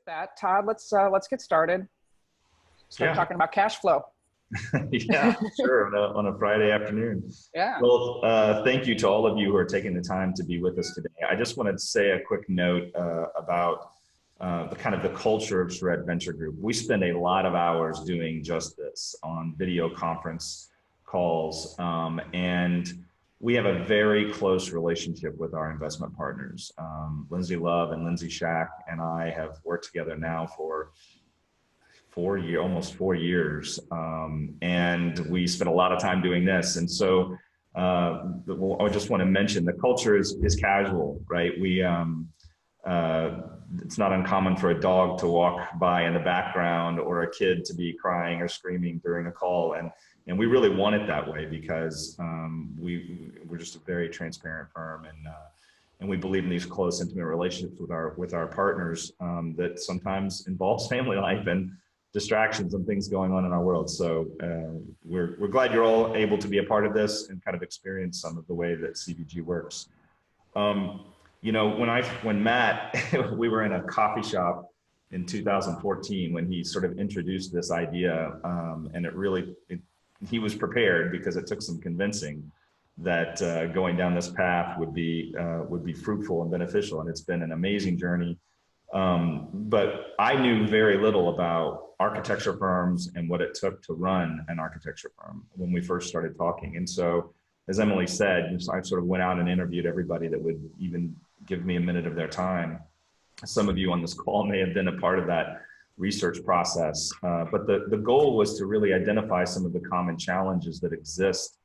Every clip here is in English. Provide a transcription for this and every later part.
that, Todd, let's get started. Start talking about cash flow. Yeah, sure. On a Friday afternoon. Yeah. Well, thank you to all of you who are taking the time to be with us today. I just wanted to say a quick note about the kind of the culture of Charrette Venture Group. We spend a lot of hours doing just this on video conference calls, and we have a very close relationship with our investment partners. Lindsay Love and Lindsay Shack and I have worked together now for almost 4 years. And we spent a lot of time doing this. And so I just want to mention the culture is casual, right? It's not uncommon for a dog to walk by in the background or a kid to be crying or screaming during a call. And we really want it that way because we're just a very transparent firm, and we believe in these close, intimate relationships with our partners that sometimes involves family life and distractions and things going on in our world. So we're glad you're all able to be a part of this and kind of experience some of the way that CVG works. You know, when Matt, we were in a coffee shop in 2014 when he sort of introduced this idea, and he was prepared because it took some convincing that going down this path would be fruitful and beneficial, and it's been an amazing journey. But I knew very little about architecture firms and what it took to run an architecture firm when we first started talking. And so, as Emily said, I sort of went out and interviewed everybody that would even give me a minute of their time. Some of you on this call may have been a part of that research process, but the goal was to really identify some of the common challenges that exist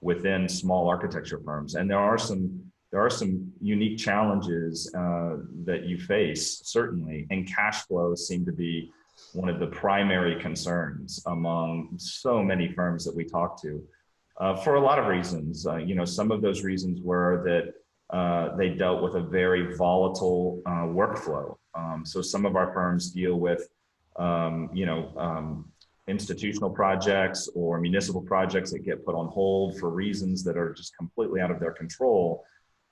within small architecture firms. And there are some unique challenges that you face, certainly, and cash flows seem to be one of the primary concerns among so many firms that we talk to, for a lot of reasons. You know, some of those reasons were that they dealt with a very volatile workflow. So some of our firms deal with, institutional projects or municipal projects that get put on hold for reasons that are just completely out of their control.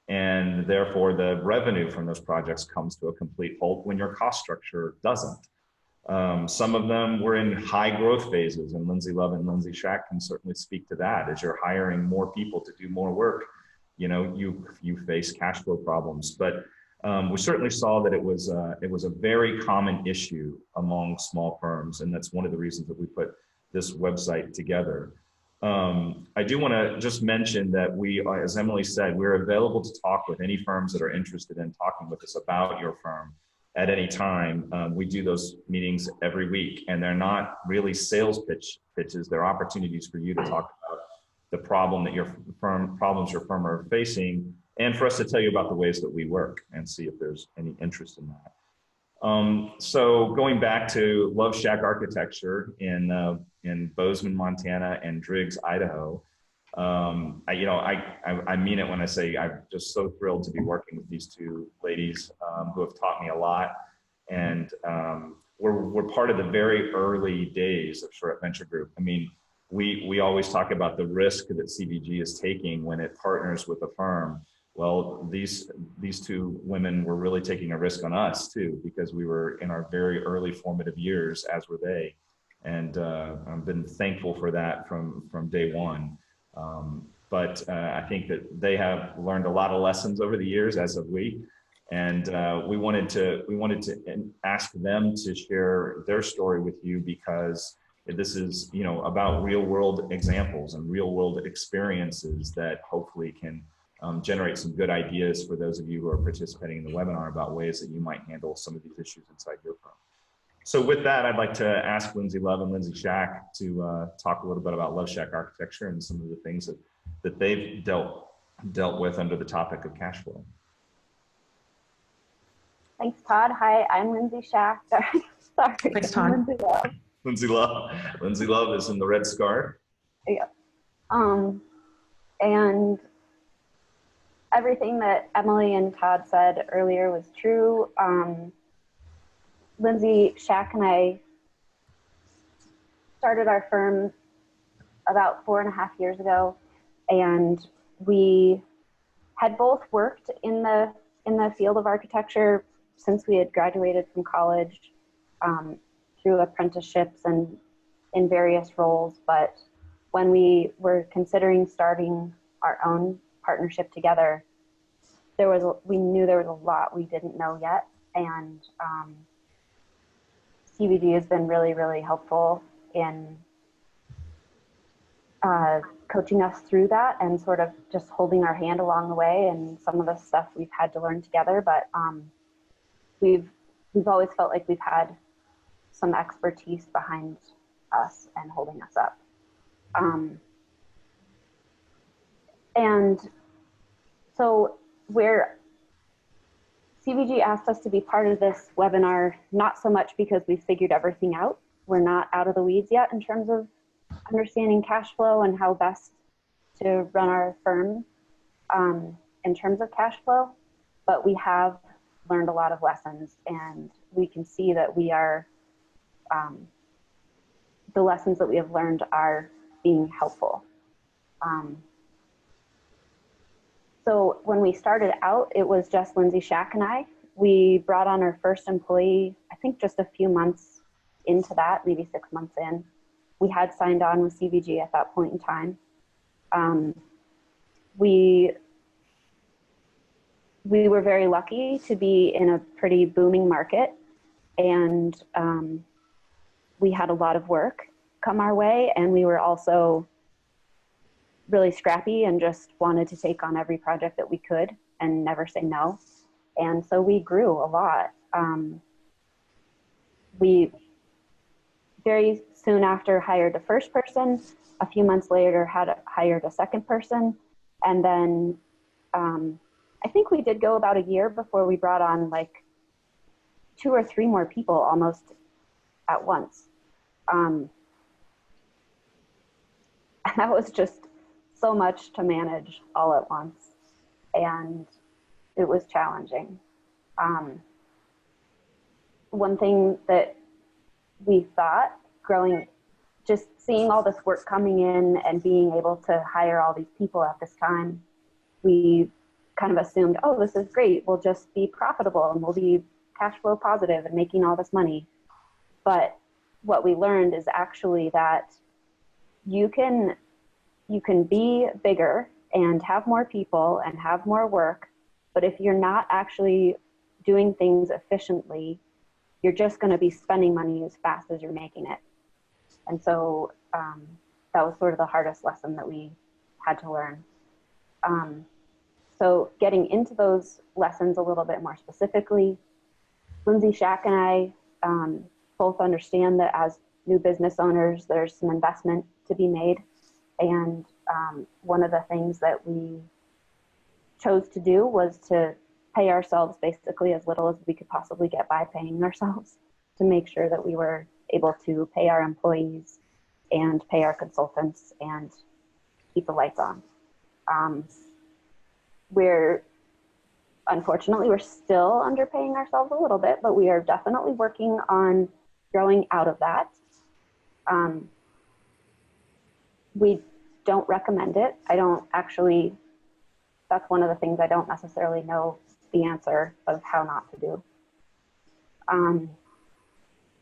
And therefore, the revenue from those projects comes to a complete halt when your cost structure doesn't. Some of them were in high growth phases, and Lindsay Love and Lindsay Shack can certainly speak to that. As you're hiring more people to do more work, you know, you face cash flow problems. But we certainly saw that it was a very common issue among small firms, and that's one of the reasons that we put this website together. I do want to just mention that we, as Emily said, we're available to talk with any firms that are interested in talking with us about your firm at any time. We do those meetings every week, and they're not really sales pitches. They're opportunities for you to talk about the problems your firm are facing, and for us to tell you about the ways that we work and see if there's any interest in that. So going back to Love Schack Architecture in Bozeman, Montana, and Driggs, Idaho, I mean it when I say I'm just so thrilled to be working with these two ladies who have taught me a lot, and we're part of the very early days of Charrette Venture Group. I mean, we always talk about the risk that CVG is taking when it partners with a firm. Well, these two women were really taking a risk on us too, because we were in our very early formative years, as were they. And I've been thankful for that from day one. But I think that they have learned a lot of lessons over the years, as have we. And we wanted to ask them to share their story with you, because this is, you know, about real world examples and real world experiences that hopefully can generate some good ideas for those of you who are participating in the webinar about ways that you might handle some of these issues inside your firm. So with that, I'd like to ask Lindsay Love and Lindsay Shack to talk a little bit about Love Schack Architecture and some of the things that they've dealt with under the topic of cash flow. Thanks, Todd. Hi, I'm Lindsay Shack. Sorry. Thanks, Todd. Lindsay Love. Lindsay Love. Lindsay Love is in the red scarf. Yeah. And everything that Emily and Todd said earlier was true. Lindsay Shack and I started our firm about 4.5 years ago, and we had both worked in the field of architecture since we had graduated from college. through apprenticeships and in various roles. But when we were considering starting our own partnership together, we knew there was a lot we didn't know yet. And CVG has been really, really helpful in coaching us through that and sort of just holding our hand along the way. And some of the stuff we've had to learn together, but we've always felt like we've had some expertise behind us and holding us up. And so CVG asked us to be part of this webinar, not so much because we figured everything out. We're not out of the weeds yet in terms of understanding cash flow and how best to run our firm in terms of cash flow, but we have learned a lot of lessons, and we can see that we are, the lessons that we have learned are being helpful. So when we started out, it was just Lindsay Shack and I. We brought on our first employee, I think just a few months into that, maybe 6 months in. We had signed on with CVG at that point in time. We were very lucky to be in a pretty booming market, and we had a lot of work come our way, and we were also really scrappy and just wanted to take on every project that we could and never say no. And so we grew a lot. We very soon after hired the first person. A few months later hired a second person. And then I think we did go about a year before we brought on like 2 or 3 more people almost at once. And that was just so much to manage all at once. And it was challenging. One thing that we thought just seeing all this work coming in and being able to hire all these people at this time, we kind of assumed, oh, this is great. We'll just be profitable and we'll be cash flow positive and making all this money. But what we learned is actually that you can be bigger and have more people and have more work, but if you're not actually doing things efficiently, you're just going to be spending money as fast as you're making it. And so that was sort of the hardest lesson that we had to learn. So getting into those lessons a little bit more specifically, Lindsay Shack and I both understand that as new business owners, there's some investment to be made. And one of the things that we chose to do was to pay ourselves basically as little as we could possibly get by paying ourselves, to make sure that we were able to pay our employees and pay our consultants and keep the lights on. Unfortunately, we're still underpaying ourselves a little bit, but we are definitely working on growing out of that. We don't recommend it. That's one of the things I don't necessarily know the answer of how not to do.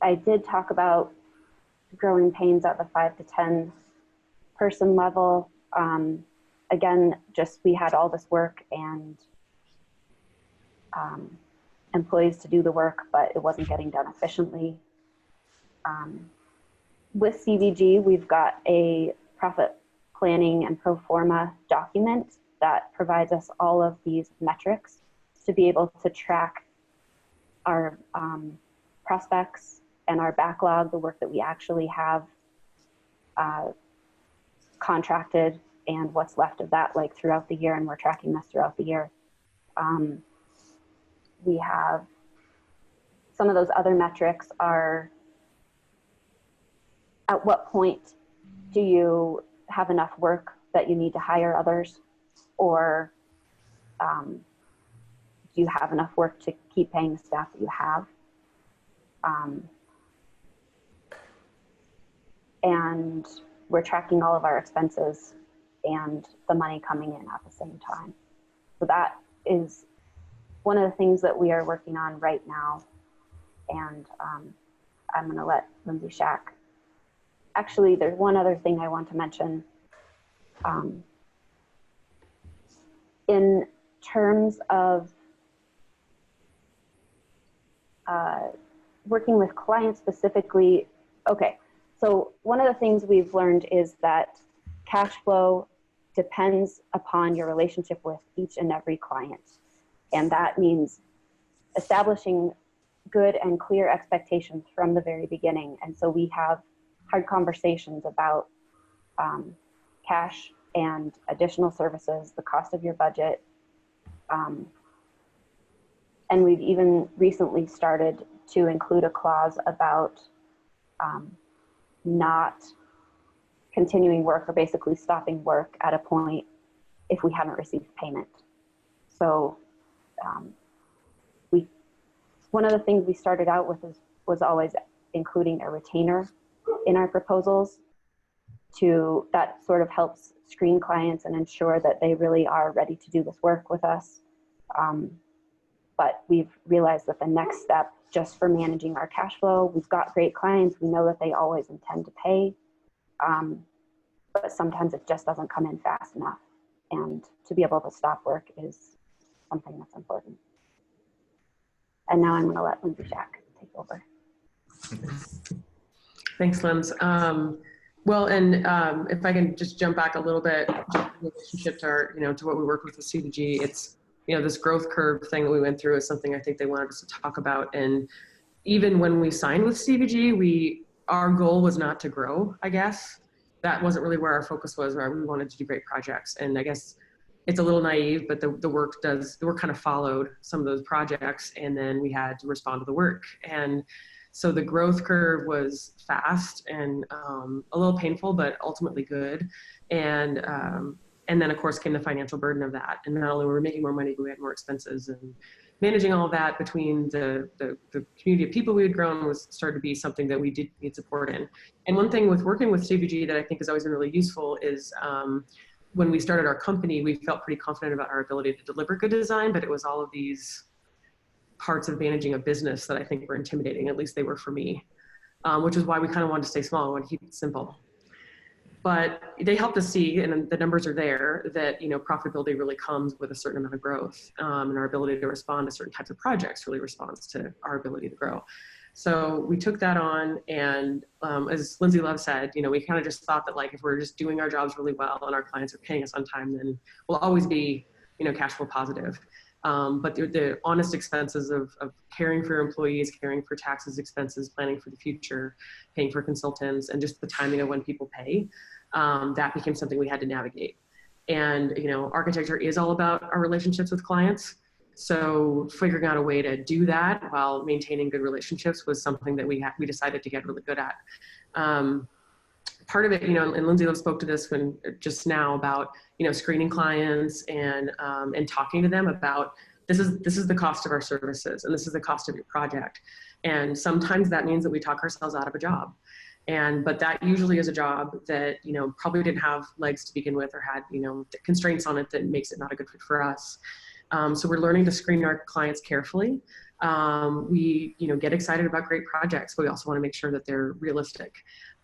I did talk about growing pains at the 5 to 10 person level. Again, just we had all this work and employees to do the work, but it wasn't getting done efficiently. With CVG, we've got a profit planning and pro forma document that provides us all of these metrics to be able to track our prospects and our backlog, the work that we actually have contracted and what's left of that, like throughout the year, and we're tracking this throughout the year. We have some of those other metrics are, at what point do you have enough work that you need to hire others, or do you have enough work to keep paying the staff that you have? And we're tracking all of our expenses and the money coming in at the same time. So that is one of the things that we are working on right now. And I'm going to let Lindsay Shack. Actually, there's one other thing I want to mention. In terms of working with clients specifically, okay, so one of the things we've learned is that cash flow depends upon your relationship with each and every client. And that means establishing good and clear expectations from the very beginning. And so we have hard conversations about cash and additional services, the cost of your budget. And we've even recently started to include a clause about not continuing work or basically stopping work at a point if we haven't received payment. So one of the things we started out with was always including a retainer in our proposals that sort of helps screen clients and ensure that they really are ready to do this work with us. But we've realized that the next step, just for managing our cash flow, we've got great clients. We know that they always intend to pay, but sometimes it just doesn't come in fast enough. And to be able to stop work is something that's important. And now I'm going to let Lindsay Shack take over. Thanks, Linz. Well, and if I can just jump back a little bit, relationship to our, to what we work with CVG, it's, this growth curve thing that we went through is something I think they wanted us to talk about. And even when we signed with CVG, our goal was not to grow, I guess. That wasn't really where our focus was, where we wanted to do great projects. And I guess it's a little naive, but the work kind of followed some of those projects, and then we had to respond to the work. And so the growth curve was fast and a little painful, but ultimately good. And then of course came the financial burden of that. And not only were we making more money, but we had more expenses, and managing all of that between the community of people we had grown was started to be something that we did need support in. And one thing with working with CVG that I think has always been really useful is when we started our company, we felt pretty confident about our ability to deliver good design, but it was all of these parts of managing a business that I think were intimidating. At least they were for me, which is why we kind of wanted to stay small and wanted to keep it simple. But they helped us see, and the numbers are there, that profitability really comes with a certain amount of growth, and our ability to respond to certain types of projects really responds to our ability to grow. So we took that on, and as Lindsay Love said, we kind of just thought that if we're just doing our jobs really well and our clients are paying us on time, then we'll always be cash flow positive. But the honest expenses of caring for your employees, caring for taxes, expenses, planning for the future, paying for consultants, and just the timing of when people pay, that became something we had to navigate. And, architecture is all about our relationships with clients. So figuring out a way to do that while maintaining good relationships was something that we decided to get really good at. Part of it, and Lindsay spoke to this just now about, screening clients and talking to them about this is the cost of our services, and this is the cost of your project. And sometimes that means that we talk ourselves out of a job. But that usually is a job that, probably didn't have legs to begin with, or had, constraints on it that makes it not a good fit for us. So we're learning to screen our clients carefully. We, get excited about great projects, but we also want to make sure that they're realistic,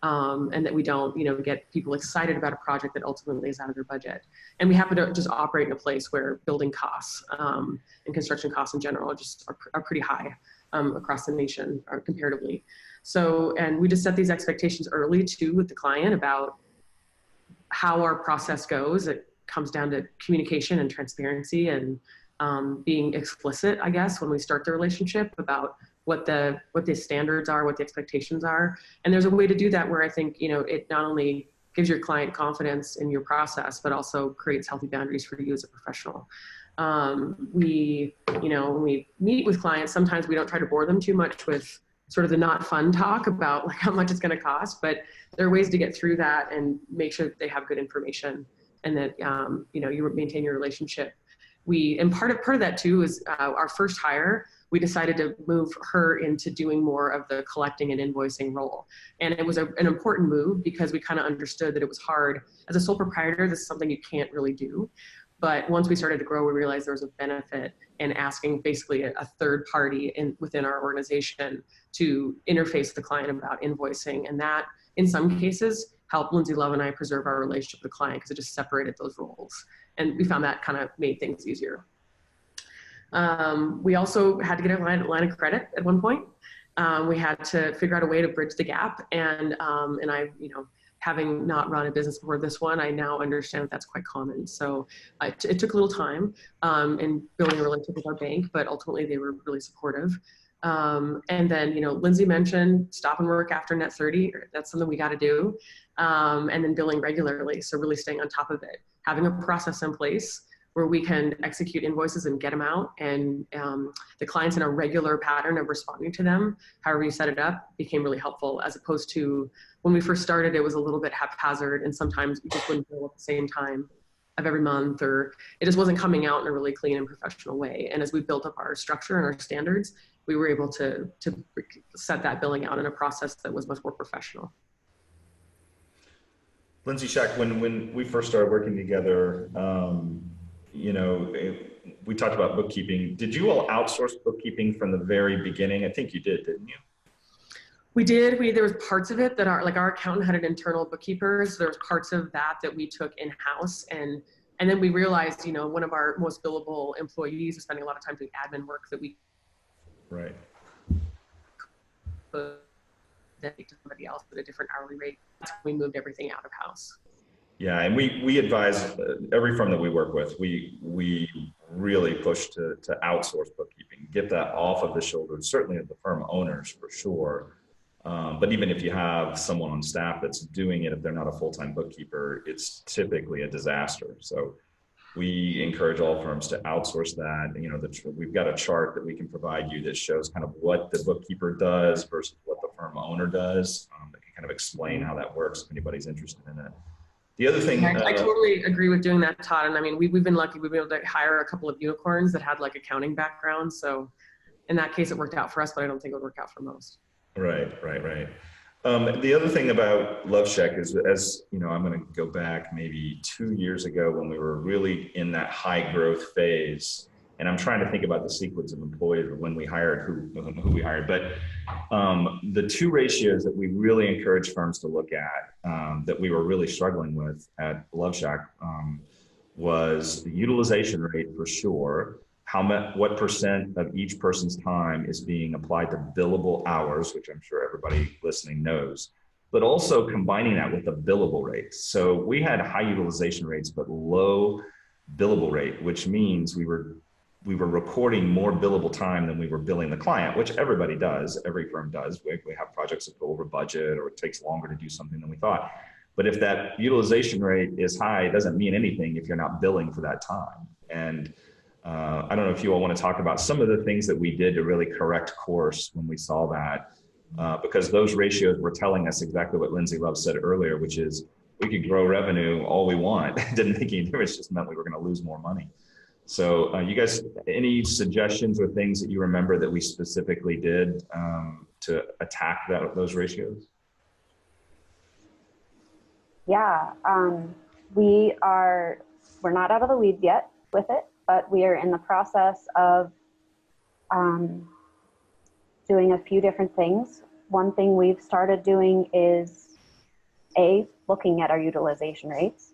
and that we don't, get people excited about a project that ultimately is out of their budget. And we happen to just operate in a place where building costs and construction costs in general just are pretty high across the nation, comparatively. So, and we just set these expectations early too with the client about how our process goes. It comes down to communication and transparency, and being explicit, I guess, when we start the relationship about what the standards are, what the expectations are. And there's a way to do that where I think, it not only gives your client confidence in your process, but also creates healthy boundaries for you as a professional. When we meet with clients, sometimes we don't try to bore them too much with sort of the not fun talk about how much it's going to cost, but there are ways to get through that and make sure that they have good information, and that, you maintain your relationship. And part of that too is our first hire, we decided to move her into doing more of the collecting and invoicing role. And it was an important move because we kind of understood that it was hard. As a sole proprietor, this is something you can't really do. But once we started to grow, we realized there was a benefit in asking basically a third party within our organization to interface with the client about invoicing. And that, in some cases, helped Lindsay Love and I preserve our relationship with the client because it just separated those roles. And we found that kind of made things easier. We also had to get a line of credit at one point. We had to figure out a way to bridge the gap. And I, having not run a business before this one, I now understand that that's quite common. So it took a little time in building a relationship with our bank, but ultimately they were really supportive. And then, Lindsay mentioned stop and work after net 30. That's something we got to do. And then billing regularly. So really staying on top of it, having a process in place where we can execute invoices and get them out, and the client's in a regular pattern of responding to them, however you set it up, became really helpful, as opposed to when we first started, it was a little bit haphazard, and sometimes we just wouldn't bill at the same time of every month, or it just wasn't coming out in a really clean and professional way. And as we built up our structure and our standards, we were able to set that billing out in a process that was much more professional. Lindsay Shack, when we first started working together, we talked about bookkeeping. Did you all outsource bookkeeping from the very beginning? I think you did, didn't you? We did. There was parts of it that our accountant had an internal bookkeeper. So there was parts of that we took in-house. And then we realized, one of our most billable employees is spending a lot of time doing admin work that we right. could then to somebody else at a different hourly rate. That's when we moved everything out of house. Yeah, and we advise every firm that we work with, we really push to outsource bookkeeping, get that off of the shoulders, certainly of the firm owners for sure. But even if you have someone on staff that's doing it, if they're not a full-time bookkeeper, it's typically a disaster. So we encourage all firms to outsource that. We've got a chart that we can provide you that shows kind of what the bookkeeper does versus what the firm owner does, that can kind of explain how that works if anybody's interested in it. The other thing, I totally agree with doing that, Todd. And I mean, we've been lucky. We've been able to hire a couple of unicorns that had accounting backgrounds. So in that case, it worked out for us, but I don't think it would work out for most. Right. The other thing about Love Shack is, I'm going to go back maybe 2 years ago when we were really in that high growth phase. And I'm trying to think about the sequence of employees or when we hired, who we hired. But the two ratios that we really encourage firms to look at that we were really struggling with at Love Shack was the utilization rate for sure. What percent of each person's time is being applied to billable hours, which I'm sure everybody listening knows, but also combining that with the billable rates. So we had high utilization rates, but low billable rate, which means we were recording more billable time than we were billing the client, which everybody does, every firm does. We have projects that go over budget or it takes longer to do something than we thought. But if that utilization rate is high, it doesn't mean anything if you're not billing for that time. And I don't know if you all want to talk about some of the things that we did to really correct course when we saw that, because those ratios were telling us exactly what Lindsay Love said earlier, which is we could grow revenue all we want. It didn't make any difference, just meant we were going to lose more money. So you guys, any suggestions or things that you remember that we specifically did to attack those ratios? Yeah, we're not out of the weeds yet with it, but we are in the process of doing a few different things. One thing we've started doing is looking at our utilization rates.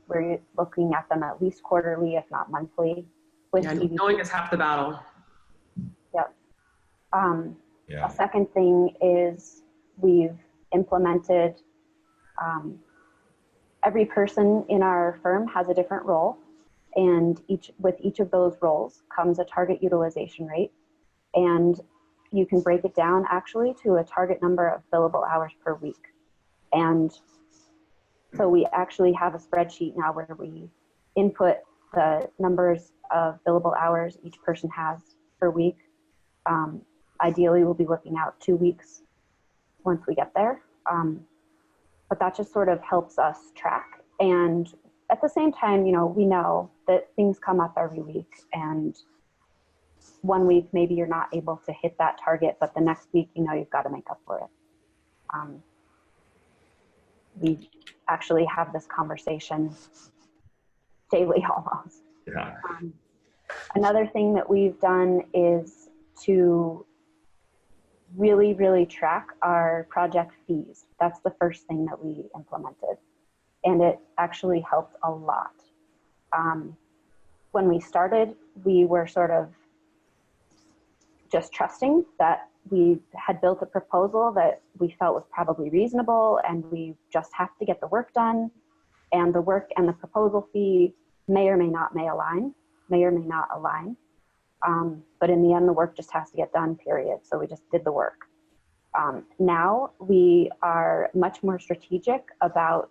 We're looking at them at least quarterly, if not monthly. Knowing is half the battle. Yep. A second thing is we've implemented, every person in our firm has a different role, and with each of those roles comes a target utilization rate, and you can break it down actually to a target number of billable hours per week. And so we actually have a spreadsheet now where we input the numbers of billable hours each person has per week. Ideally, we'll be looking out 2 weeks once we get there. But that just sort of helps us track. And at the same time, we know that things come up every week, and 1 week, maybe you're not able to hit that target, but the next week, you've got to make up for it. We actually have this conversation daily almost. Yeah. Another thing that we've done is to really, really track our project fees. That's the first thing that we implemented. And it actually helped a lot. When we started, we were sort of just trusting that we had built a proposal that we felt was probably reasonable, and we just have to get the work done. And the work and the proposal fee may or may not align. But in the end, the work just has to get done, period. So we just did the work. Now we are much more strategic about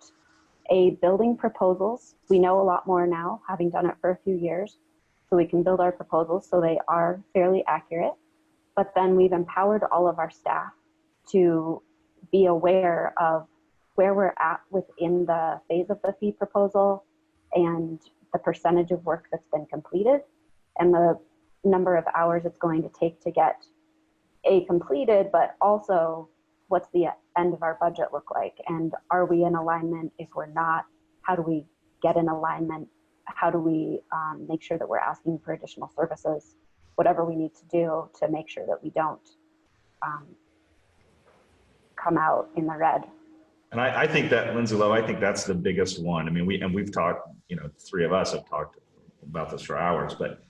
building proposals. We know a lot more now, having done it for a few years, so we can build our proposals so they are fairly accurate. But then we've empowered all of our staff to be aware of where we're at within the phase of the fee proposal and the percentage of work that's been completed and the number of hours it's going to take to get completed, but also what's the end of our budget look like? And are we in alignment? If we're not, how do we get in alignment? How do we make sure that we're asking for additional services? Whatever we need to do to make sure that we don't come out in the red. And I think that, Lindsay Lowe, I think that's the biggest one. I mean, we've talked, three of us have talked about this for hours, but,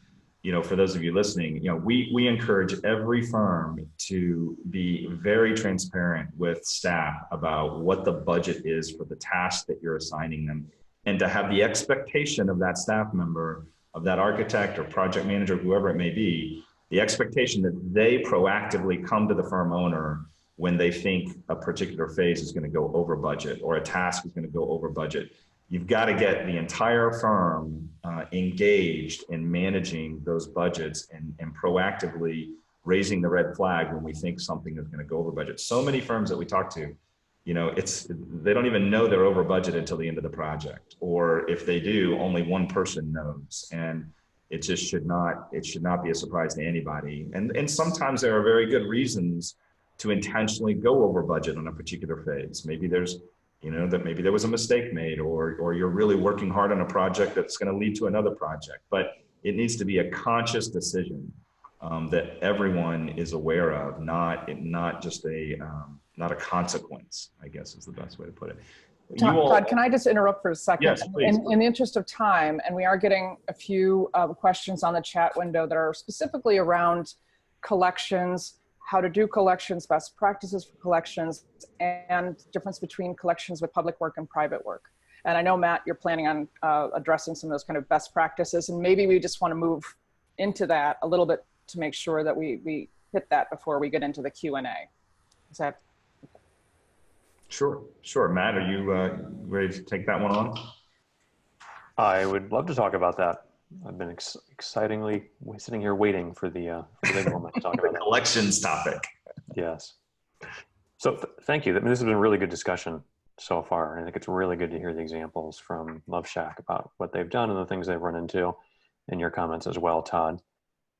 for those of you listening, we encourage every firm to be very transparent with staff about what the budget is for the task that you're assigning them, and to have the expectation of that staff member, of that architect or project manager, whoever it may be, the expectation that they proactively come to the firm owner when they think a particular phase is going to go over budget or a task is going to go over budget. You've got to get the entire firm engaged in managing those budgets and proactively raising the red flag when we think something is going to go over budget. So many firms that we talk to, they don't even know they're over budget until the end of the project, or if they do, only one person knows, and it just should not be a surprise to anybody. And sometimes there are very good reasons to intentionally go over budget on a particular phase. Maybe there's, maybe there was a mistake made, or you're really working hard on a project that's going to lead to another project. But it needs to be a conscious decision that everyone is aware of, not just not a consequence, I guess is the best way to put it. Todd, can I just interrupt for a second? Yes, please. In the interest of time, and we are getting a few questions on the chat window that are specifically around collections, how to do collections, best practices for collections, and difference between collections with public work and private work. And I know, Matt, you're planning on addressing some of those kind of best practices, and maybe we just want to move into that a little bit to make sure that we hit that before we get into the Q&A. Is that? Sure. Matt, are you ready to take that one on? I would love to talk about that. I've been excitingly sitting here waiting for the big moment to talk about that. Collections topic. Yes. So thank you. I mean, this has been a really good discussion so far. I think it's really good to hear the examples from Love Shack about what they've done and the things they've run into, and your comments as well, Todd.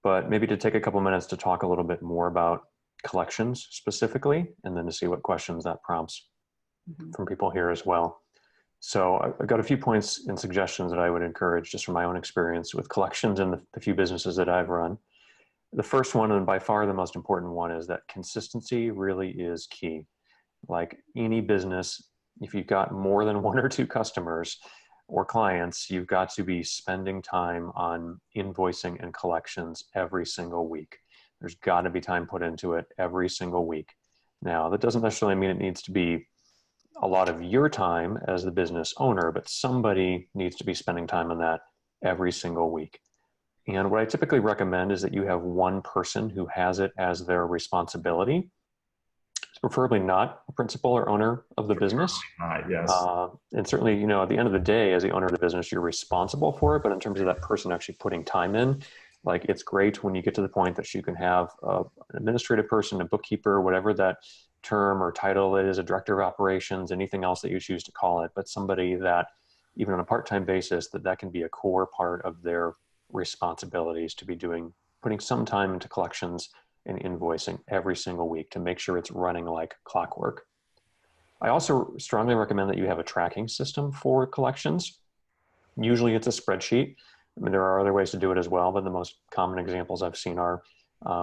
But maybe to take a couple minutes to talk a little bit more about collections specifically, and then to see what questions that prompts from people here as well. So I've got a few points and suggestions that I would encourage just from my own experience with collections and the few businesses that I've run. The first one, and by far the most important one, is that consistency really is key. Like any business, if you've got more than one or two customers or clients, you've got to be spending time on invoicing and collections every single week. There's got to be time put into it every single week. Now, that doesn't necessarily mean it needs to be a lot of your time as the business owner, but somebody needs to be spending time on that every single week. And what I typically recommend is that you have one person who has it as their responsibility. It's preferably not a principal or owner of the business. Yes. And certainly, at the end of the day, as the owner of the business, you're responsible for it. But in terms of that person actually putting time in, like it's great when you get to the point that you can have an administrative person, a bookkeeper, whatever that term or title is, a director of operations, anything else that you choose to call it, but somebody that even on a part-time basis, that can be a core part of their responsibilities to be putting some time into collections and invoicing every single week to make sure it's running like clockwork. I also strongly recommend that you have a tracking system for collections. Usually it's a spreadsheet. I mean, there are other ways to do it as well, but the most common examples I've seen are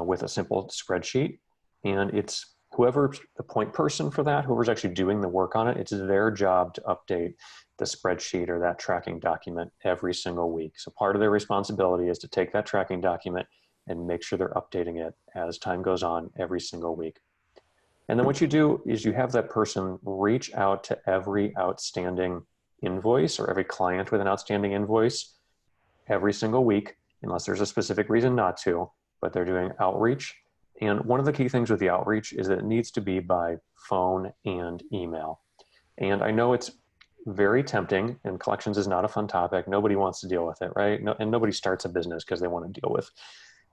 with a simple spreadsheet. And it's whoever's the point person for that, whoever's actually doing the work on it, it's their job to update the spreadsheet or that tracking document every single week. So part of their responsibility is to take that tracking document and make sure they're updating it as time goes on every single week. And then what you do is you have that person reach out to every outstanding invoice or every client with an outstanding invoice every single week, unless there's a specific reason not to, but they're doing outreach. And one of the key things with the outreach is that it needs to be by phone and email. And I know it's very tempting, and collections is not a fun topic. Nobody wants to deal with it, right? No, and nobody starts a business because they want to deal with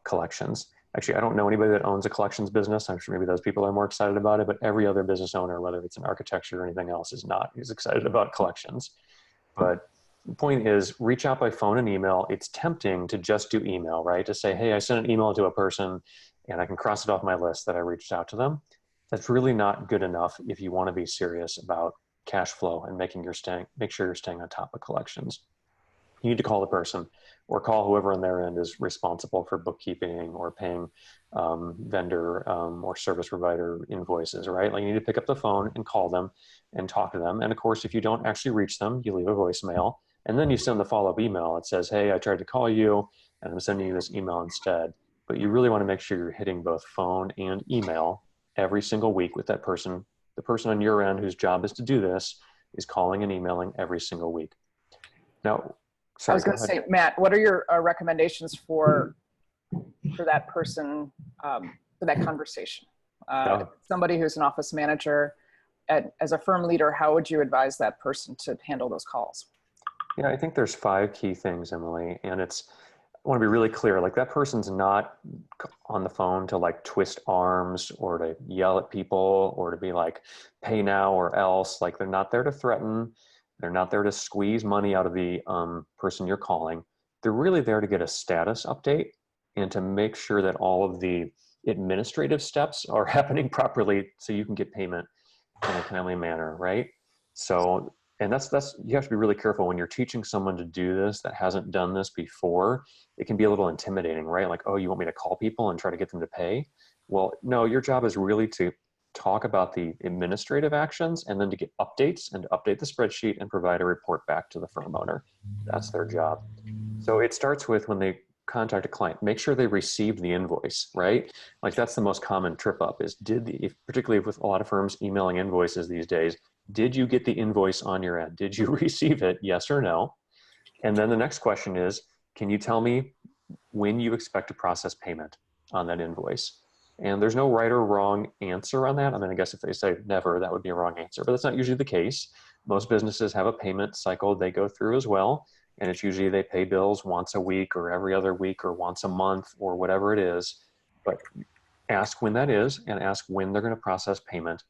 collections. Actually, I don't know anybody that owns a collections business. I'm sure maybe those people are more excited about it, but every other business owner, whether it's in architecture or anything else, is excited about collections. But the point is, reach out by phone and email. It's tempting to just do email, right? To say, hey, I sent an email to a person and I can cross it off my list that I reached out to them. That's really not good enough if you want to be serious about cash flow and make sure you're staying on top of collections. You need to call the person or call whoever on their end is responsible for bookkeeping or paying vendor or service provider invoices, right? Like you need to pick up the phone and call them and talk to them. And of course, if you don't actually reach them, you leave a voicemail and then you send the follow-up email. It says, hey, I tried to call you and I'm sending you this email instead. But you really want to make sure you're hitting both phone and email every single week with that person. The person on your end whose job is to do this is calling and emailing every single week. Now, sorry, I was going to say, Matt, what are your recommendations for that person, for that conversation? Somebody who's an office manager, as a firm leader, how would you advise that person to handle those calls? Yeah, I think there's 5 key things, Emily, and I want to be really clear, like that person's not on the phone to like twist arms or to yell at people or to be like, pay now or else. Like they're not there to threaten. They're not there to squeeze money out of the person you're calling. They're really there to get a status update and to make sure that all of the administrative steps are happening properly so you can get payment in a timely manner, right? So, and that's you have to be really careful when you're teaching someone to do this that hasn't done this before. It can be a little intimidating, right? Like, oh, you want me to call people and try to get them to pay? Well, no, your job is really to talk about the administrative actions and then to get updates and to update the spreadsheet and provide a report back to the firm owner. That's their job. So it starts with when they contact a client, make sure they received the invoice, right? Like that's the most common trip up is particularly with a lot of firms emailing invoices these days, did you get the invoice on your end? Did you receive it? Yes or no? And then the next question is, can you tell me when you expect to process payment on that invoice? And there's no right or wrong answer on that. I mean, I guess if they say never, that would be a wrong answer, but that's not usually the case. Most businesses have a payment cycle they go through as well. And it's usually they pay bills once a week or every other week or once a month or whatever it is. But ask when that is and ask when they're going to process payment.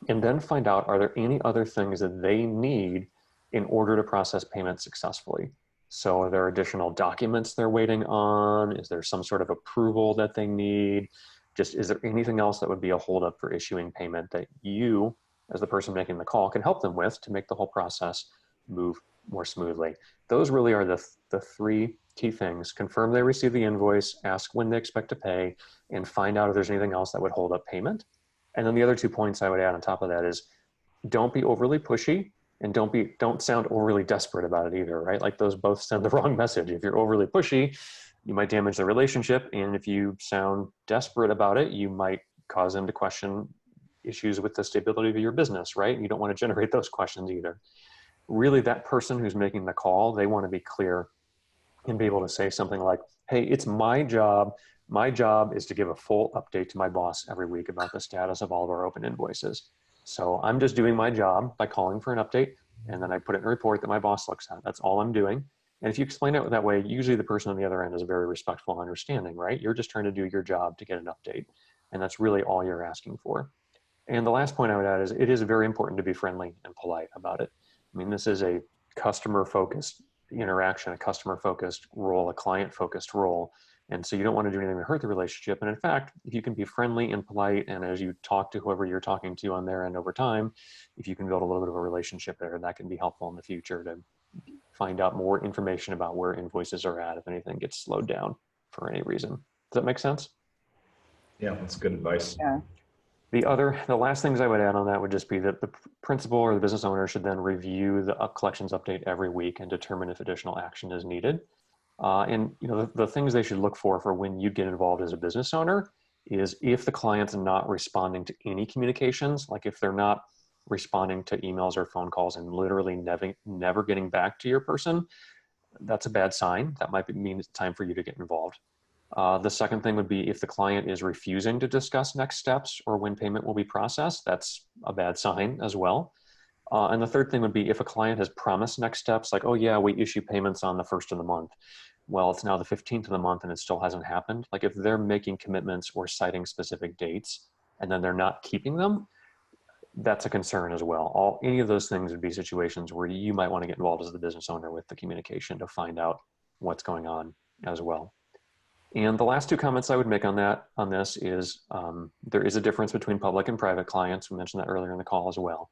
And then find out, are there any other things that they need in order to process payment successfully? So are there additional documents they're waiting on? Is there some sort of approval that they need? Just, is there anything else that would be a holdup for issuing payment that you, as the person making the call, can help them with to make the whole process move more smoothly? Those really are the 3 key things. Confirm they receive the invoice, ask when they expect to pay, and find out if there's anything else that would hold up payment. And then the other 2 points I would add on top of that is don't be overly pushy and don't sound overly desperate about it either, right? Like those both send the wrong message. If you're overly pushy, you might damage the relationship. And if you sound desperate about it, you might cause them to question issues with the stability of your business, right? You don't want to generate those questions either. Really, that person who's making the call, they want to be clear and be able to say something like, hey, it's my job. My job is to give a full update to my boss every week about the status of all of our open invoices. So I'm just doing my job by calling for an update, and then I put it in a report that my boss looks at. That's all I'm doing. And if you explain it that way, usually the person on the other end is very respectful and understanding, right? You're just trying to do your job to get an update. And that's really all you're asking for. And the last point I would add is it is very important to be friendly and polite about it. I mean, this is a customer-focused interaction, a customer-focused role, a client-focused role. And so you don't want to do anything to hurt the relationship. And in fact, if you can be friendly and polite, and as you talk to whoever you're talking to on their end over time, if you can build a little bit of a relationship there, that can be helpful in the future to find out more information about where invoices are at if anything gets slowed down for any reason. Does that make sense? Yeah, that's good advice. Yeah. The last things I would add on that would just be that the principal or the business owner should then review the collections update every week and determine if additional action is needed. And the things they should look for when you get involved as a business owner is if the client's not responding to any communications, like if they're not responding to emails or phone calls and literally never getting back to your person, that's a bad sign. That might mean it's time for you to get involved. The second thing would be if the client is refusing to discuss next steps or when payment will be processed, that's a bad sign as well. And the third thing would be if a client has promised next steps, like, oh yeah, we issue payments on the 1st of the month. Well, it's now the 15th of the month and it still hasn't happened. Like if they're making commitments or citing specific dates and then they're not keeping them, that's a concern as well. Any of those things would be situations where you might want to get involved as the business owner with the communication to find out what's going on as well. And the last two comments I would make on this is there is a difference between public and private clients. We mentioned that earlier in the call as well.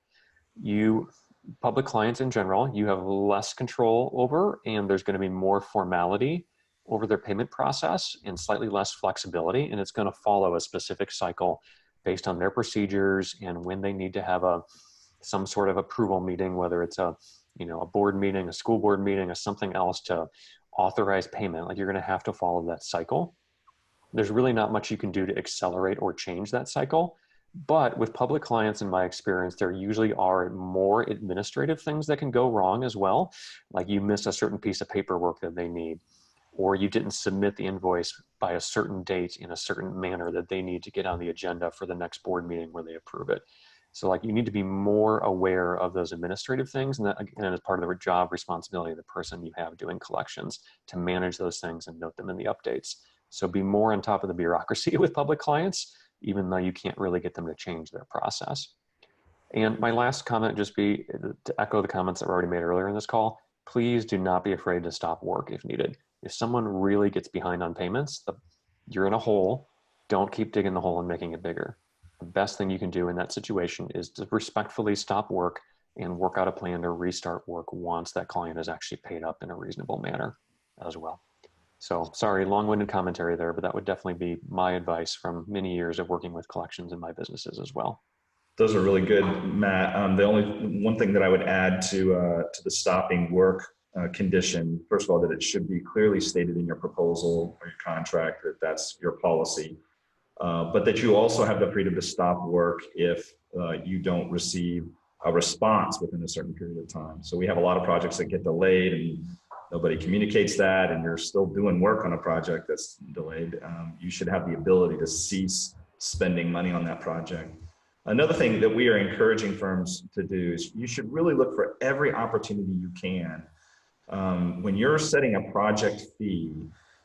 Public clients in general, you have less control over, and there's going to be more formality over their payment process and slightly less flexibility. And it's going to follow a specific cycle based on their procedures and when they need to have some sort of approval meeting, whether it's a board meeting, a school board meeting, or something else to authorize payment. Like you're going to have to follow that cycle. There's really not much you can do to accelerate or change that cycle. But with public clients, in my experience, there usually are more administrative things that can go wrong as well. Like you missed a certain piece of paperwork that they need, or you didn't submit the invoice by a certain date in a certain manner that they need to get on the agenda for the next board meeting where they approve it. So like you need to be more aware of those administrative things, and that again is part of the job responsibility of the person you have doing collections to manage those things and note them in the updates. So be more on top of the bureaucracy with public clients, even though you can't really get them to change their process. And my last comment just be to echo the comments that were already made earlier in this call. Please do not be afraid to stop work if needed. If someone really gets behind on payments, you're in a hole. Don't keep digging the hole and making it bigger. The best thing you can do in that situation is to respectfully stop work and work out a plan to restart work once that client is actually paid up in a reasonable manner as well. So sorry, long-winded commentary there, but that would definitely be my advice from many years of working with collections in my businesses as well. Those are really good, Matt. The only one thing that I would add to the stopping work condition, first of all, that it should be clearly stated in your proposal or your contract that that's your policy, but that you also have the freedom to stop work if you don't receive a response within a certain period of time. So we have a lot of projects that get delayed and nobody communicates that, and you're still doing work on a project that's delayed. You should have the ability to cease spending money on that project. Another thing that we are encouraging firms to do is you should really look for every opportunity you can. When you're setting a project fee,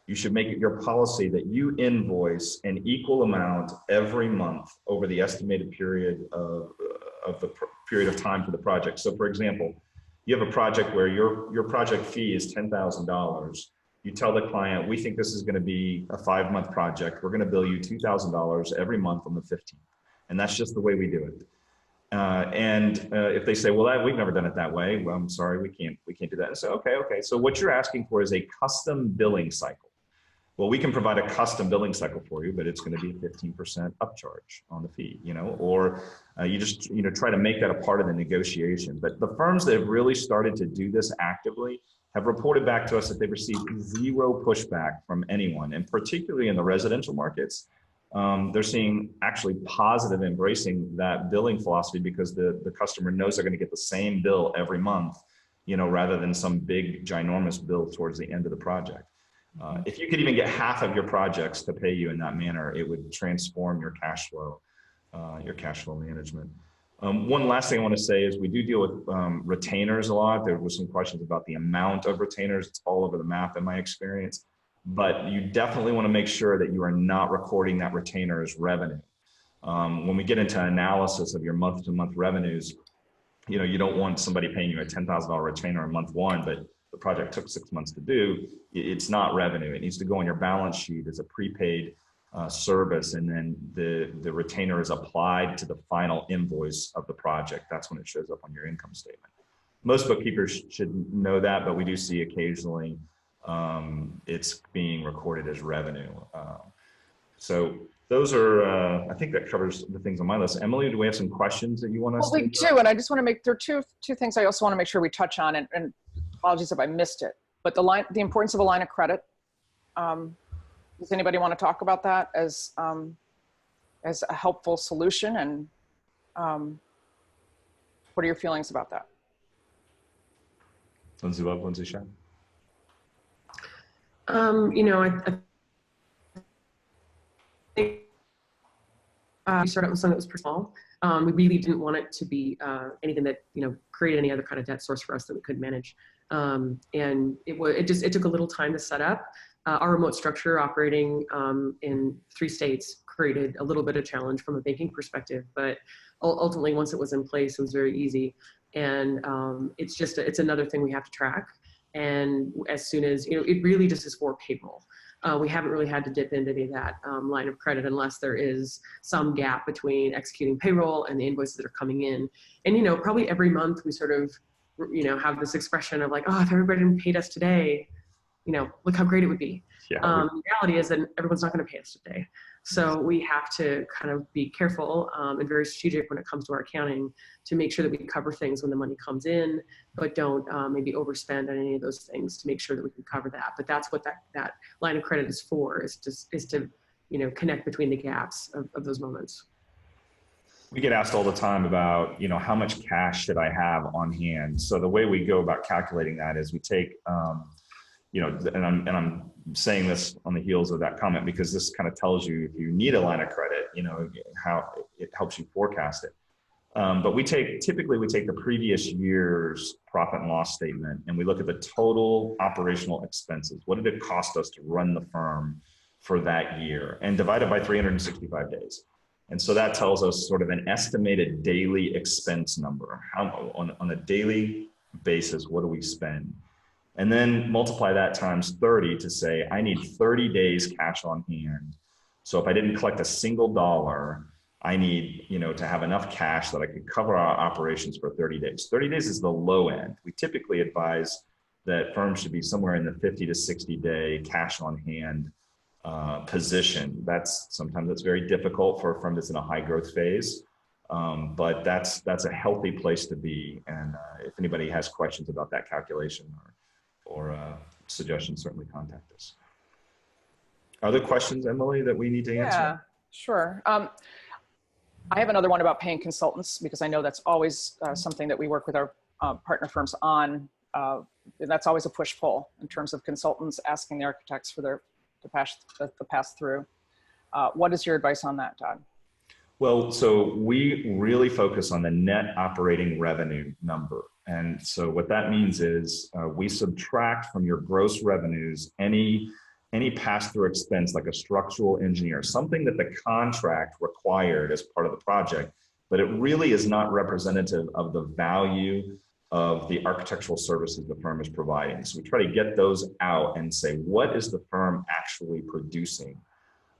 you should make it your policy that you invoice an equal amount every month over the estimated period of the period of time for the project. So for example, you have a project where your project fee is $10,000. You tell the client, we think this is going to be a 5-month project. We're going to bill you $2,000 every month on the 15th. And that's just the way we do it. If they say, well, we've never done it that way, well, I'm sorry, we can't do that. And so, okay. So what you're asking for is a custom billing cycle. Well, we can provide a custom billing cycle for you, but it's going to be a 15% upcharge on the fee, or you just, try to make that a part of the negotiation. But the firms that have really started to do this actively have reported back to us that they've received zero pushback from anyone, and particularly in the residential markets. They're seeing actually positive embracing that billing philosophy because the customer knows they're going to get the same bill every month, rather than some big ginormous bill towards the end of the project. If you could even get half of your projects to pay you in that manner, it would transform your cash flow management. One last thing I want to say is we do deal with retainers a lot. There were some questions about the amount of retainers. It's all over the map in my experience. But you definitely want to make sure that you are not recording that retainer as revenue. When we get into analysis of your month-to-month revenues, you don't want somebody paying you a $10,000 retainer in month 1, but the project took 6 months to do. It's not revenue. It needs to go on your balance sheet as a prepaid service, and then the retainer is applied to the final invoice of the project. That's when it shows up on your income statement. most bookkeepers should know that, but we do see occasionally it's being recorded as revenue. So those are, I think that covers the things on my list. Emily, do we have some questions that you want us to? Well, we do, and I just want to make, there are two things I also want to make sure we touch on, and apologies if I missed it, but the importance of a line of credit. Does anybody want to talk about that as a helpful solution, and what are your feelings about that? Lindsay Shack. You know, I think we started out with something that was pretty small. We really didn't want it to be anything that, you know, created any other kind of debt source for us that we could manage. And it took a little time to set up. Our remote structure operating in 3 states created a little bit of challenge from a banking perspective, but ultimately once it was in place, it was very easy. And it's another thing we have to track. And as soon as, you know, it really just is for payroll. We haven't really had to dip into any of that line of credit unless there is some gap between executing payroll and the invoices that are coming in. And, you know, probably every month we sort of, you know, have this expression of like, oh, if everybody didn't pay us today, you know, look how great it would be. Yeah. The reality is that everyone's not going to pay us today. So we have to kind of be careful and very strategic when it comes to our accounting to make sure that we cover things when the money comes in, but don't maybe overspend on any of those things to make sure that we can cover that. But that's what that line of credit is for, is to you know, connect between the gaps of those moments. We get asked all the time about, you know, how much cash should I have on hand? So the way we go about calculating that is we take, you know, and I'm saying this on the heels of that comment because this kind of tells you if you need a line of credit, you know, how it helps you forecast it. But typically we take the previous year's profit and loss statement and we look at the total operational expenses. What did it cost us to run the firm for that year, and divide it by 365 days. And so that tells us sort of an estimated daily expense number. How on a daily basis, what do we spend? And then multiply that times 30 to say, I need 30 days cash on hand. So if I didn't collect a single dollar, I need, you know, to have enough cash that I could cover our operations for 30 days. 30 days is the low end. We typically advise that firms should be somewhere in the 50 to 60 day cash on hand position. Sometimes that's very difficult for a firm that's in a high growth phase. But that's a healthy place to be. And if anybody has questions about that calculation or suggestions, certainly contact us. Other questions, Emily, that we need to answer? Yeah, sure. I have another one about paying consultants, because I know that's always something that we work with our partner firms on. That's always a push-pull in terms of consultants asking the architects for the pass through. What is your advice on that, Todd? Well, so we really focus on the net operating revenue number. And so what that means is we subtract from your gross revenues any pass-through expense, like a structural engineer, something that the contract required as part of the project, but it really is not representative of the value of the architectural services the firm is providing. So we try to get those out and say, what is the firm actually producing?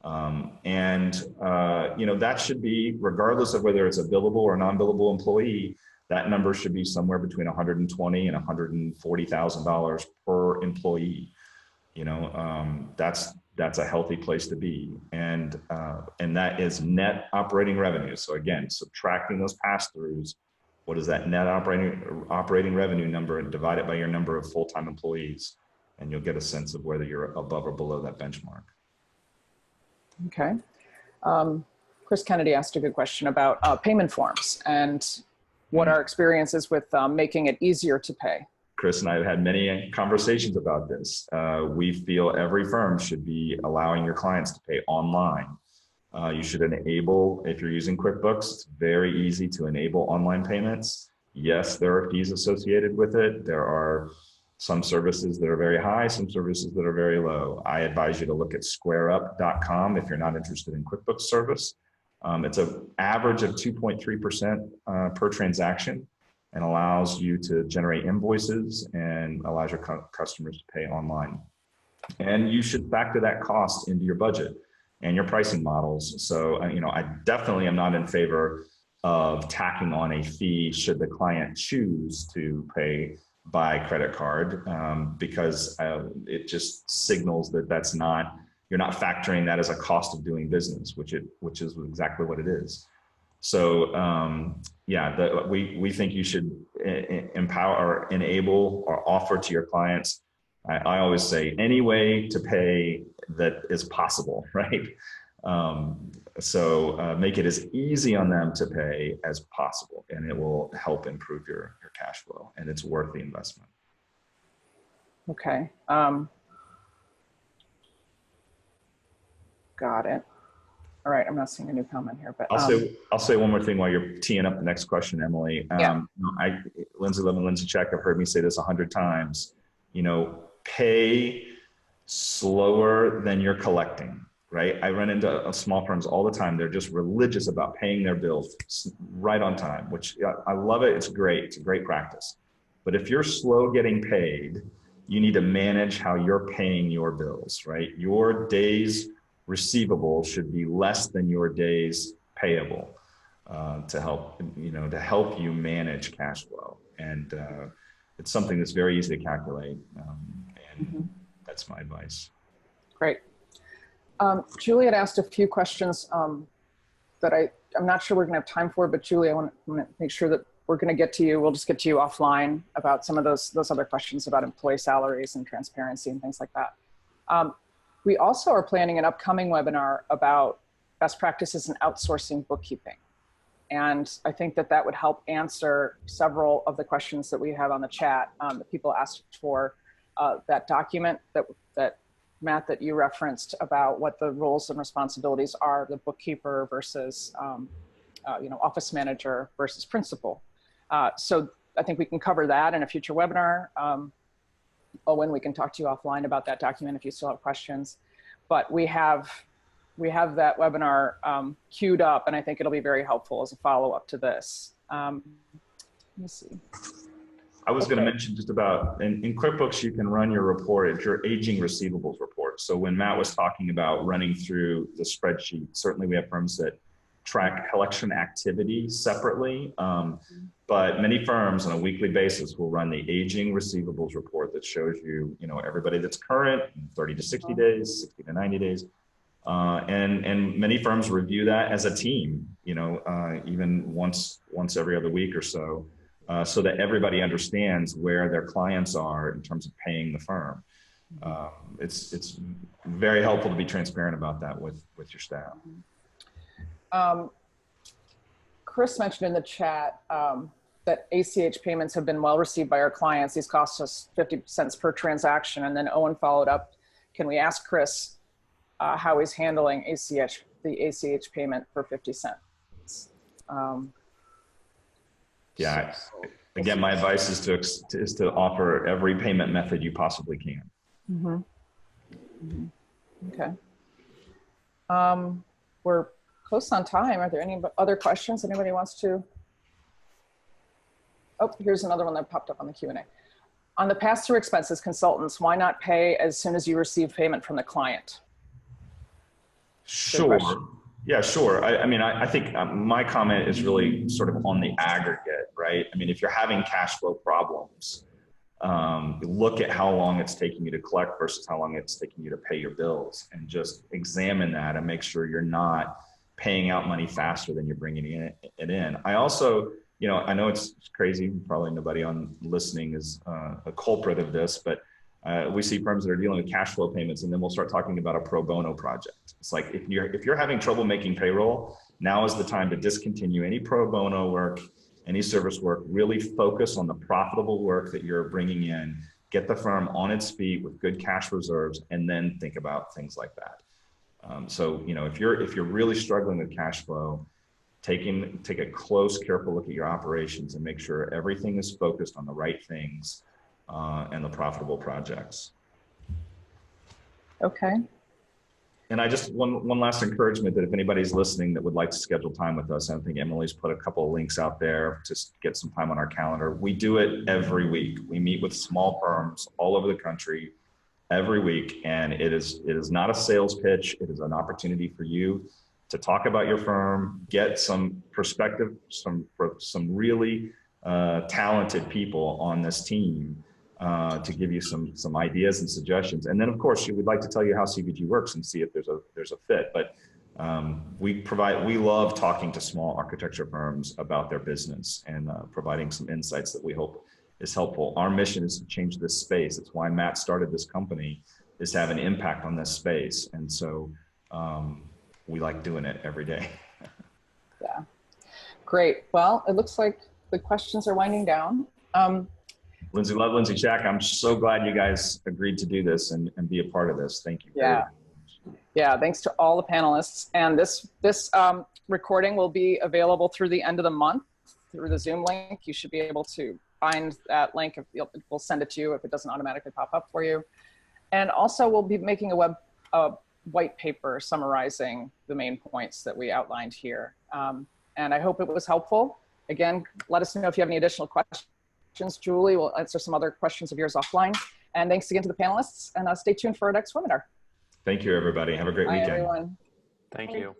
You know, that should be, regardless of whether it's a billable or non-billable employee, that number should be somewhere between $120,000 and $140,000 per employee. You know, that's a healthy place to be. And that is net operating revenue. So again, subtracting those pass-throughs, what is that net operating revenue number, and divide it by your number of full-time employees, and you'll get a sense of whether you're above or below that benchmark. Okay. Chris Kennedy asked a good question about payment forms and what our experience is with making it easier to pay. Chris and I have had many conversations about this. We feel every firm should be allowing your clients to pay online. You should enable, if you're using QuickBooks, it's very easy to enable online payments. Yes, there are fees associated with it. There are some services that are very high, some services that are very low. I advise you to look at squareup.com if you're not interested in QuickBooks service. It's an average of 2.3% per transaction, and allows you to generate invoices and allows your customers to pay online. And you should factor that cost into your budget and your pricing models. So, you know, I definitely am not in favor of tacking on a fee should the client choose to pay by credit card, because it just signals that that's not, you're not factoring that as a cost of doing business, which is exactly what it is. So yeah, we think you should empower or enable or offer to your clients. I always say any way to pay that is possible, right? So make it as easy on them to pay as possible, and it will help improve your cash flow, and it's worth the investment. Okay. Got it. All right, I'm not seeing a new comment here, but I'll say one more thing while you're teeing up the next question, Emily. Yeah. Lindsay Love and Lindsay Shack have heard me say this 100 times. You know, pay slower than you're collecting, right? I run into small firms all the time. They're just religious about paying their bills right on time, which I love it. It's great. It's a great practice. But if you're slow getting paid, you need to manage how you're paying your bills, right? Your days receivable should be less than your days payable to help you manage cash flow. And it's something that's very easy to calculate. And that's my advice. Great. Julie had asked a few questions that I'm not sure we're gonna have time for, but Julie, I want to make sure that we're gonna get to you. We'll just get to you offline about some of those other questions about employee salaries and transparency and things like that. We also are planning an upcoming webinar about best practices in outsourcing bookkeeping. And I think that would help answer several of the questions that we have on the chat that people asked for. That document that Matt, that you referenced about what the roles and responsibilities are, the bookkeeper versus office manager versus principal. So I think we can cover that in a future webinar. Owen, we can talk to you offline about that document if you still have questions. But we have that webinar queued up, and I think it'll be very helpful as a follow-up to this. Let me see. I was going to mention just about, in QuickBooks, you can run your report. It's your aging receivables report. So when Matt was talking about running through the spreadsheet, certainly we have firms that track collection activity separately. But many firms on a weekly basis will run the aging receivables report that shows you, everybody that's current, 30 to 60 days, 60 to 90 days. And many firms review that as a team, even once every other week or so. So that everybody understands where their clients are in terms of paying the firm. It's very helpful to be transparent about that with your staff. Chris mentioned in the chat that ACH payments have been well received by our clients. These cost us 50 cents per transaction. And then Owen followed up. Can we ask Chris how he's handling the ACH payment for 50 cents? Yeah. Again, my advice is to offer every payment method you possibly can. Okay. We're close on time. Are there any other questions anybody wants to? Oh, here's another one that popped up on the Q&A. On the pass-through expenses, consultants, why not pay as soon as you receive payment from the client? Sure. Yeah, sure. I think my comment is really sort of on the aggregate, right? I mean, if you're having cash flow problems, look at how long it's taking you to collect versus how long it's taking you to pay your bills, and just examine that and make sure you're not paying out money faster than you're bringing it in. I also, I know it's crazy. Probably nobody on listening is a culprit of this, but we see firms that are dealing with cash flow payments, and then we'll start talking about a pro bono project. It's like, if you're having trouble making payroll, now is the time to discontinue any pro bono work, any service work. Really focus on the profitable work that you're bringing in, get the firm on its feet with good cash reserves, and then think about things like that. So, if you're really struggling with cash flow, take a close, careful look at your operations and make sure everything is focused on the right things and the profitable projects. Okay. And I just, one last encouragement, that if anybody's listening that would like to schedule time with us, I think Emily's put a couple of links out there to get some time on our calendar. We do it every week. We meet with small firms all over the country every week, and it is not a sales pitch. It is an opportunity for you to talk about your firm, get some perspective, some really talented people on this team to give you some ideas and suggestions. And then of course, we'd like to tell you how CVG works and see if there's a fit. But we love talking to small architecture firms about their business and providing some insights that we hope is helpful. Our mission is to change this space. It's why Matt started this company, is to have an impact on this space. And so we like doing it every day. Yeah, great. Well, it looks like the questions are winding down. Lindsay, love Lindsay Shack. I'm so glad you guys agreed to do this and be a part of this. Thank you. Yeah. Yeah, thanks to all the panelists. And this recording will be available through the end of the month through the Zoom link. You should be able to find that link. We'll send it to you if it doesn't automatically pop up for you. And also we'll be making a white paper summarizing the main points that we outlined here. And I hope it was helpful. Again, let us know if you have any additional questions. Julie will answer some other questions of yours offline. And thanks again to the panelists, and stay tuned for our next webinar. Thank you, everybody. Have a great weekend. Bye, everyone. Thank you.